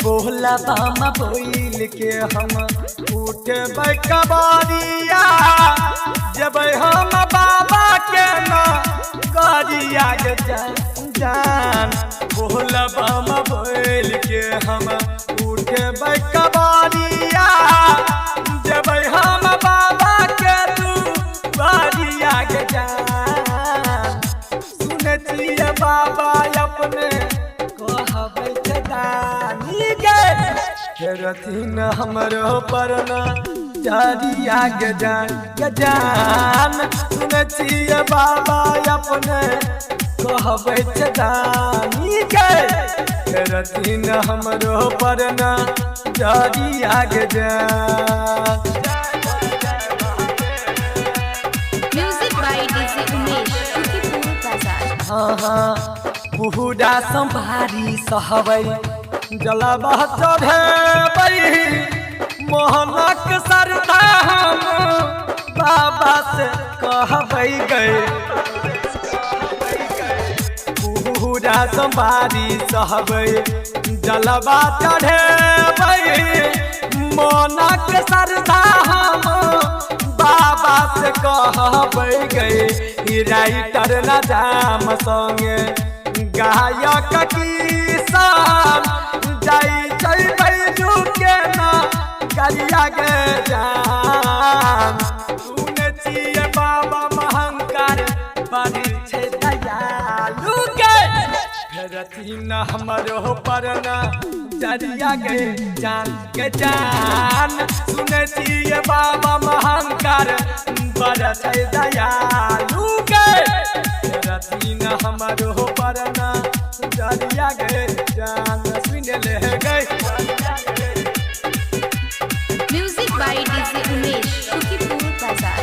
बोला बामा बोल के हम उठे कबारिया जब हम बाबा के ना गरिया जान। बोला बामा बोल के हम उठे कबारिया जब हम बाबा के तू गरिया जान। सुनतिए बाबा अपने कहबै दानी रथिन हमरो परना जारिया गजान। सुनतिए बाबा अपने कहबै दानी रथिन हमरो परना जारिया गजान। बुहुडा संभारी सहबै जलबा चढ़ेबै मोहनक सरदा हम बाबा से कहबै गए। बुहुडा संभारी सहबै जलबा चढ़ेबै मोहनक सरदा हम बाबा से कहबै गए। राइटर न जाम संगे गायक किसान जाई बैजू के ना गरिया गे जान। सुनतिए बाबा महंकार बड़ी छे दयालु गे रथिन हमरो परना जरिया गे जान। सुनतिए बाबा महंकार बड़ा छे दयालु गे रथिन हमरो परना जरिया गे जान। सुन ले गए music by DJ Umesh Sukhipur Bazar.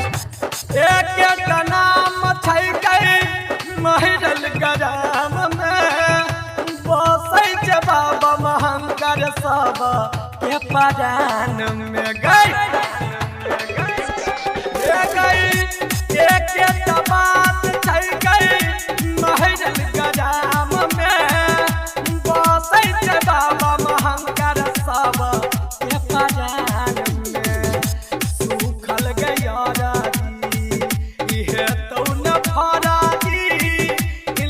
एक नाम छै गई महिरल गराम में बसै छै बाबा महंकर सब के परान में गई। एक बात छै गई महिरल गराम में बसै छै बाबा महंकर सब के परान में। सुखल गया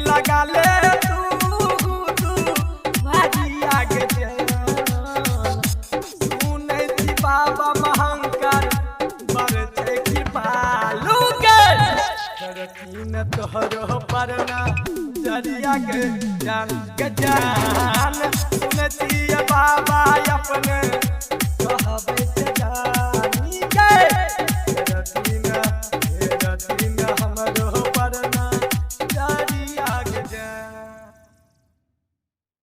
लगा ले तू भाजिया के सुनै छी बाबा महंकर बड़ छै कृपालु गे रथिन तोहरो परना जरिया के जान। सुनतिए बाबा अपने